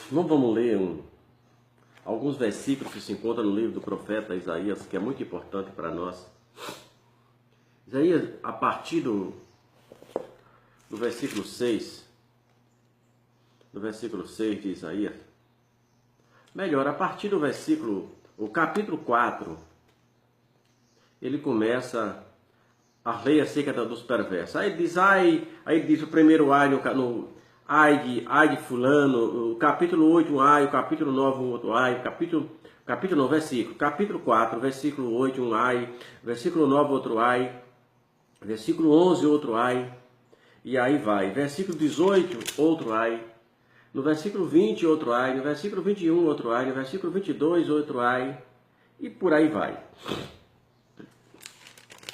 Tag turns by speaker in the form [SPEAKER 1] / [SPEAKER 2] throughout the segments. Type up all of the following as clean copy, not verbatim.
[SPEAKER 1] Vamos ler alguns versículos que se encontram no livro do profeta Isaías, que é muito importante para nós. Isaías, a partir do versículo 6, de Isaías, melhor, a partir do o capítulo 4, ele começa a lei acerca dos perversos. Aí diz o primeiro ai ai de fulano, o capítulo 8 um ai, o capítulo 9 um outro ai, capítulo 9 versículo, capítulo 4, versículo 8 um ai, versículo 9 outro ai, versículo 11 outro ai, e aí vai, versículo 18 outro ai, no versículo 20 outro ai, no versículo 21 outro ai, no versículo 22 outro ai, e por aí vai.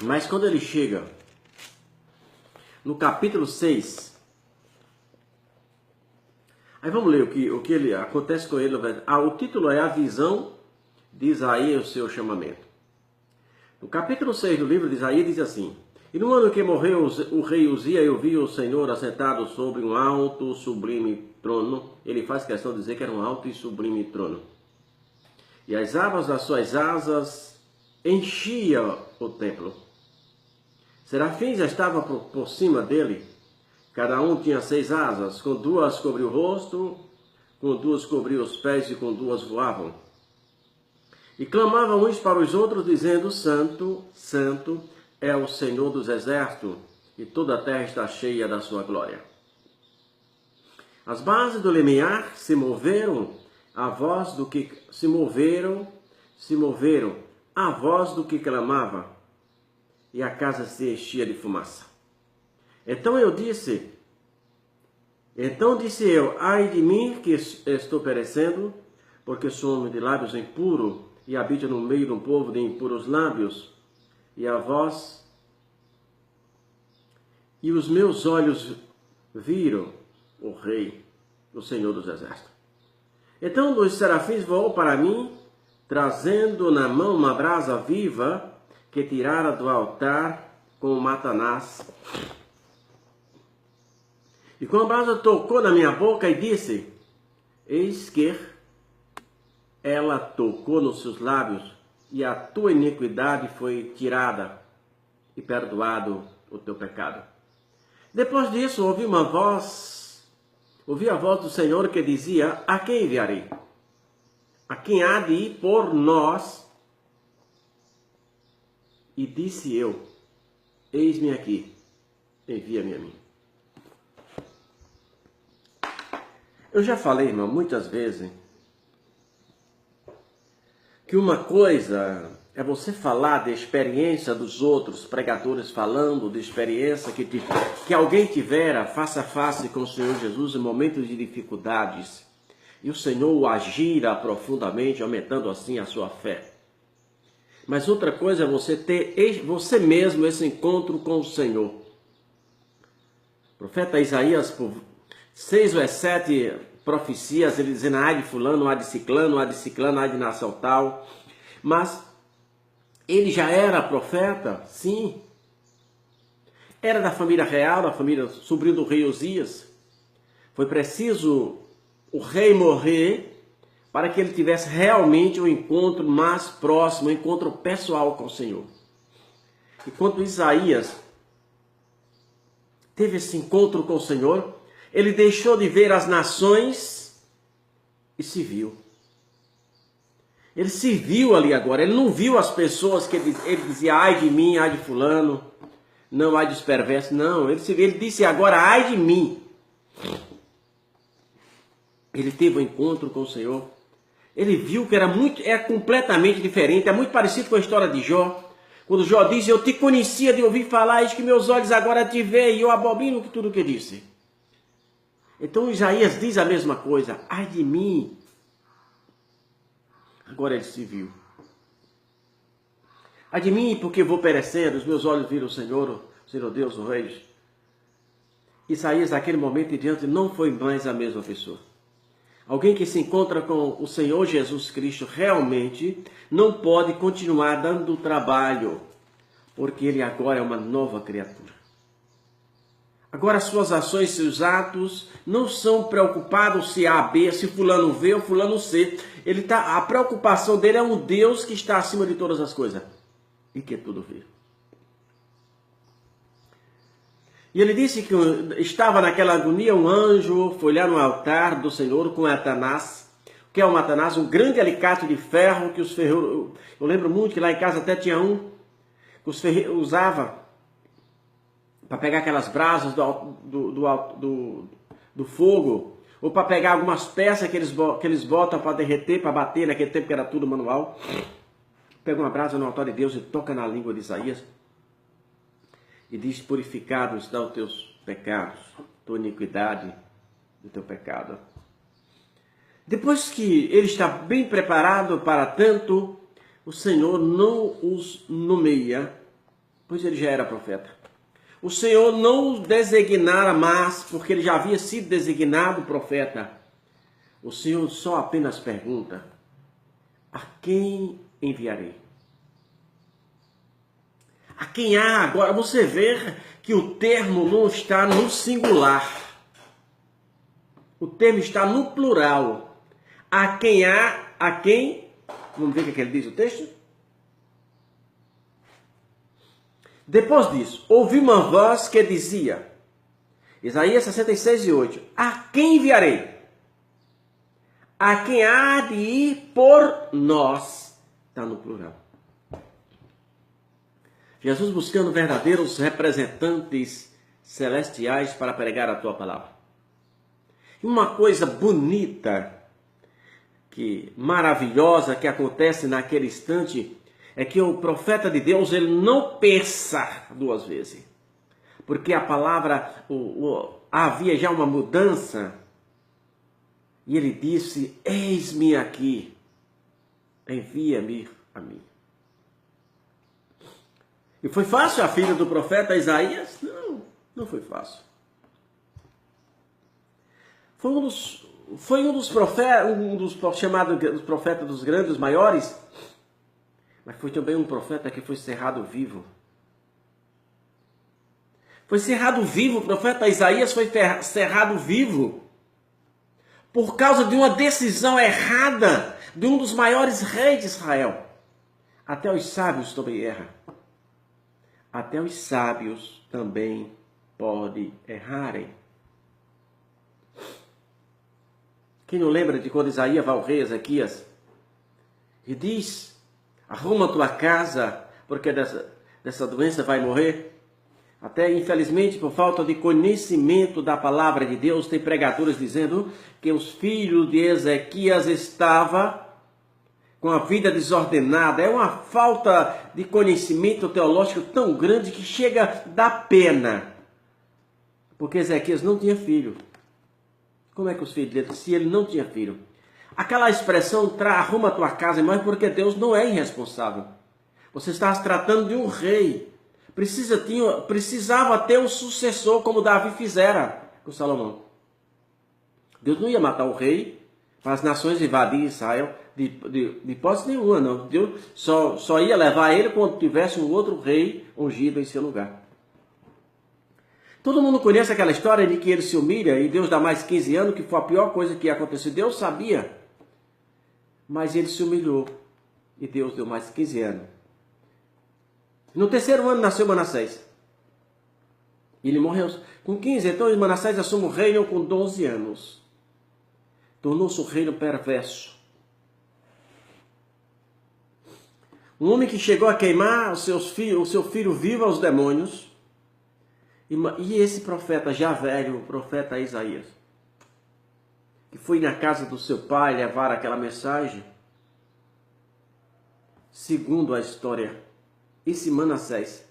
[SPEAKER 1] Mas quando ele chega no capítulo 6, aí vamos ler o que ele acontece com ele. O título é A Visão de Isaías e o Seu Chamamento. No capítulo 6 do livro de Isaías diz assim: E no ano que morreu o rei Uzia, eu vi o Senhor assentado sobre um alto sublime trono. Ele faz questão de dizer que era um alto e sublime trono. E as abas das suas asas enchiam o templo. Serafins estavam por cima dele. Cada um tinha 6 asas, com 2 cobriu o rosto, com 2 cobriu os pés e com 2 voavam. E clamavam uns para os outros, dizendo: Santo, Santo é o Senhor dos exércitos, e toda a terra está cheia da sua glória. As bases do limiar se moveram a voz do que a voz do que clamava, e a casa se enchia de fumaça. Então disse eu, ai de mim que estou perecendo, porque sou homem de lábios impuros, e habito no meio de um povo de impuros lábios, e a voz, e os meus olhos viram o Rei, o Senhor dos Exércitos. Então dos serafins voou para mim, trazendo na mão uma brasa viva, que tirara do altar com o matanás. E com a brasa tocou na minha boca e disse: Eis que ela tocou nos seus lábios, e a tua iniquidade foi tirada, e perdoado o teu pecado. Depois disso ouvi a voz do Senhor que dizia: A quem enviarei? A quem há de ir por nós? E disse eu: Eis-me aqui, envia-me a mim. Eu já falei, irmão, muitas vezes, que uma coisa é você falar de experiência dos outros pregadores falando de experiência que alguém tivera face a face com o Senhor Jesus em momentos de dificuldades, e o Senhor o agira profundamente, aumentando assim a sua fé. Mas outra coisa é você ter você mesmo esse encontro com o Senhor. O profeta Isaías, por 6 ou 7 profecias, ele dizendo: ai de fulano, ai de ciclano, ai de nação tal. Mas ele já era profeta, sim. Era da família real, da família sobrinho do rei Uzias. Foi preciso o rei morrer para que ele tivesse realmente um encontro mais próximo, um encontro pessoal com o Senhor. E quando Isaías teve esse encontro com o Senhor, ele deixou de ver as nações e se viu. Ele se viu ali agora, ele não viu as pessoas que ele dizia: ai de mim, ai de fulano, não, ai dos perversos, não, ele disse agora: ai de mim. Ele teve um encontro com o Senhor. Ele viu que é completamente diferente, é muito parecido com a história de Jó. Quando Jó disse: eu te conhecia de ouvir falar, eis que meus olhos agora te veem, e eu abomino tudo o que disse. Então Isaías diz a mesma coisa: ai de mim. Agora ele se viu. Ai de mim, porque vou perecendo, os meus olhos viram o Senhor Deus, o Rei. Isaías, naquele momento em diante, não foi mais a mesma pessoa. Alguém que se encontra com o Senhor Jesus Cristo realmente não pode continuar dando trabalho, porque ele agora é uma nova criatura. Agora suas ações, seus atos não são preocupados se A, B, se fulano V ou fulano C. A preocupação dele é um Deus que está acima de todas as coisas e que tudo vê. E ele disse que estava naquela agonia, um anjo foi lá no altar do Senhor com Atanás. O que é um Atanás? Um grande alicate de ferro que os ferreiros... Eu lembro muito que lá em casa até tinha um que os ferreiros usavam para pegar aquelas brasas do fogo, ou para pegar algumas peças que eles botam para derreter, para bater, naquele tempo que era tudo manual. Pega uma brasa no altar de Deus e toca na língua de Isaías. E diz: purificado está os teus pecados, tua iniquidade do teu pecado. Depois que ele está bem preparado para tanto, o Senhor não os nomeia, pois ele já era profeta. O Senhor não o designara mais, porque ele já havia sido designado profeta. O Senhor só apenas pergunta: a quem enviarei? A quem há agora? Você vê que o termo não está no singular. O termo está no plural. A quem há, a quem... Vamos ver o que ele diz o texto? Depois disso, ouvi uma voz que dizia, Isaías 66:8, a quem enviarei? A quem há de ir por nós? Está no plural. Jesus buscando verdadeiros representantes celestiais para pregar a tua palavra. E uma coisa bonita, maravilhosa que acontece naquele instante, é que o profeta de Deus, ele não pensa duas vezes. Porque a palavra, havia já uma mudança. E ele disse: eis-me aqui, envia-me a mim. E foi fácil a filha do profeta Isaías? Não, não foi fácil. Foi um dos profetas, chamado dos profetas dos grandes, maiores, mas foi também um profeta que foi cerrado vivo. Foi cerrado vivo, o profeta Isaías foi cerrado vivo por causa de uma decisão errada de um dos maiores reis de Israel. Até os sábios também erram. Até os sábios também podem errarem. Quem não lembra de quando Isaías vai ao rei Ezequias e diz: arruma tua casa, porque dessa doença vai morrer? Até, infelizmente, por falta de conhecimento da palavra de Deus, tem pregadores dizendo que os filhos de Ezequias estavam com a vida desordenada. É uma falta de conhecimento teológico tão grande que chega a dar pena. Porque Ezequias não tinha filho. Como é que os filhos dele, se ele não tinha filho? Aquela expressão, arruma a tua casa, mas porque Deus não é irresponsável. Você está se tratando de um rei. Precisava ter um sucessor, como Davi fizera com Salomão. Deus não ia matar o rei para as nações invadir Israel de hipótese nenhuma, não. Deus só ia levar ele quando tivesse um outro rei ungido em seu lugar. Todo mundo conhece aquela história de que ele se humilha e Deus dá mais 15 anos, que foi a pior coisa que ia acontecer. Deus sabia, mas ele se humilhou e Deus deu mais 15 anos. No terceiro ano nasceu Manassés. Ele morreu com 15, então Manassés assume o reino com 12 anos. Tornou-se um reino perverso. Um homem que chegou a queimar o seu filho vivo aos demônios. E esse profeta já velho, o profeta Isaías, que foi na casa do seu pai levar aquela mensagem, segundo a história, esse Manassés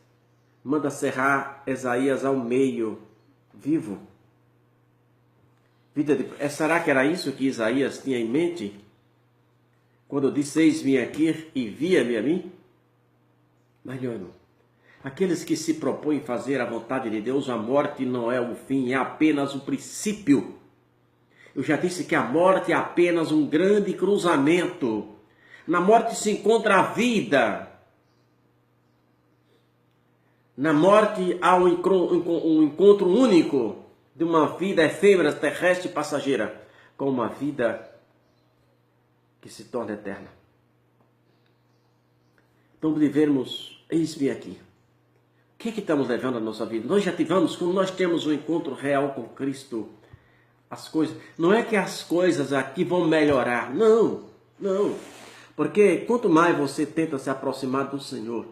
[SPEAKER 1] manda serrar Isaías ao meio, vivo. Será que era isso que Isaías tinha em mente? Quando disse: eis-me aqui, envia-me a mim? Mas, meu irmão, aqueles que se propõem fazer a vontade de Deus, a morte não é o fim, é apenas o princípio. Eu já disse que a morte é apenas um grande cruzamento. Na morte se encontra a vida. Na morte há um encontro único de uma vida efêmera, terrestre e passageira, com uma vida que se torna eterna. Então, vivermos, eis-me aqui. O que é que estamos levando à nossa vida? Nós já tivemos, quando nós temos um encontro real com Cristo, as coisas, não é que as coisas aqui vão melhorar, não. Porque quanto mais você tenta se aproximar do Senhor,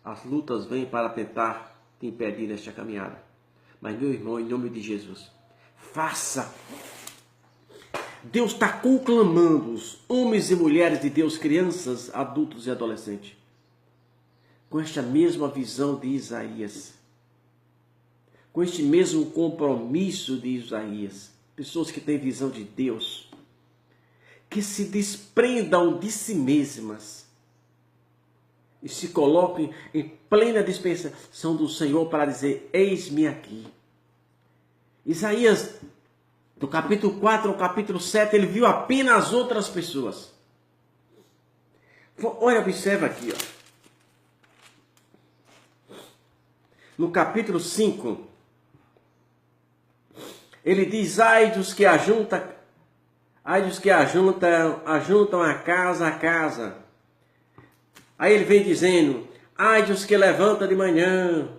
[SPEAKER 1] as lutas vêm para tentar te impedir nesta caminhada. Mas, meu irmão, em nome de Jesus, faça. Deus está conclamando os homens e mulheres de Deus, crianças, adultos e adolescentes, com esta mesma visão de Isaías, com este mesmo compromisso de Isaías, pessoas que têm visão de Deus, que se desprendam de si mesmas e se coloquem em plena dispensação do Senhor para dizer, eis-me aqui. Isaías, do capítulo 4 ao capítulo 7, ele viu apenas outras pessoas. Olha, observa aqui, ó. No capítulo 5, ele diz, ai dos que ajuntam a casa. Aí ele vem dizendo, ai dos que levantam de manhã,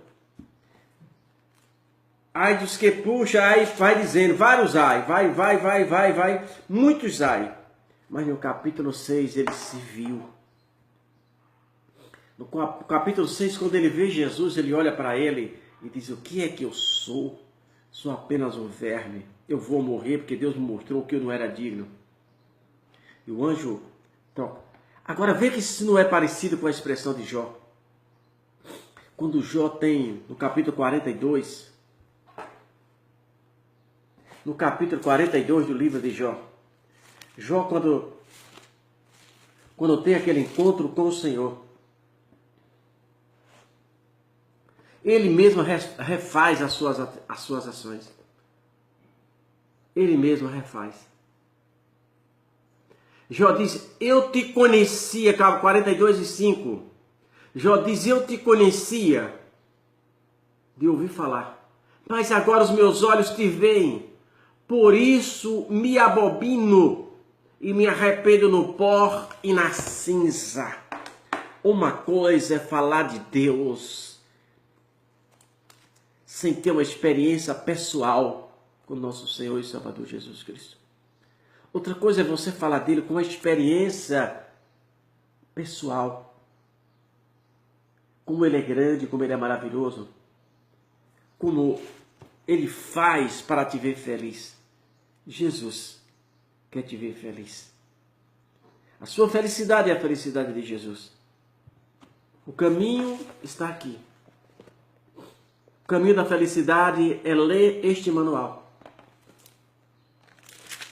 [SPEAKER 1] ai dos que puxa, aí vai dizendo, vários ai, vai, muitos ai. Mas no capítulo 6 ele se viu. No capítulo 6, quando ele vê Jesus, ele olha para ele e diz, o que é que eu sou? Sou apenas um verme. Eu vou morrer porque Deus me mostrou que eu não era digno. E o anjo toca. Agora vê que isso não é parecido com a expressão de Jó. Quando Jó tem, no capítulo 42, no capítulo 42 do livro de Jó, Jó quando tem aquele encontro com o Senhor, ele mesmo refaz as suas ações. Ele mesmo refaz. Jó diz, eu te conhecia, 42:5. Jó diz, eu te conhecia de ouvir falar, mas agora os meus olhos te veem, por isso me abobino e me arrependo no pó e na cinza. Uma coisa é falar de Deus sem ter uma experiência pessoal com nosso Senhor e Salvador Jesus Cristo. Outra coisa é você falar dele com uma experiência pessoal. Como ele é grande, como ele é maravilhoso. Como ele faz para te ver feliz. Jesus quer te ver feliz. A sua felicidade é a felicidade de Jesus. O caminho está aqui. O caminho da felicidade é ler este manual.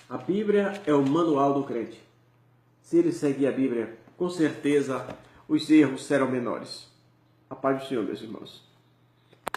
[SPEAKER 1] A Bíblia é o manual do crente. Se ele seguir a Bíblia, com certeza os erros serão menores. A paz do Senhor, meus irmãos.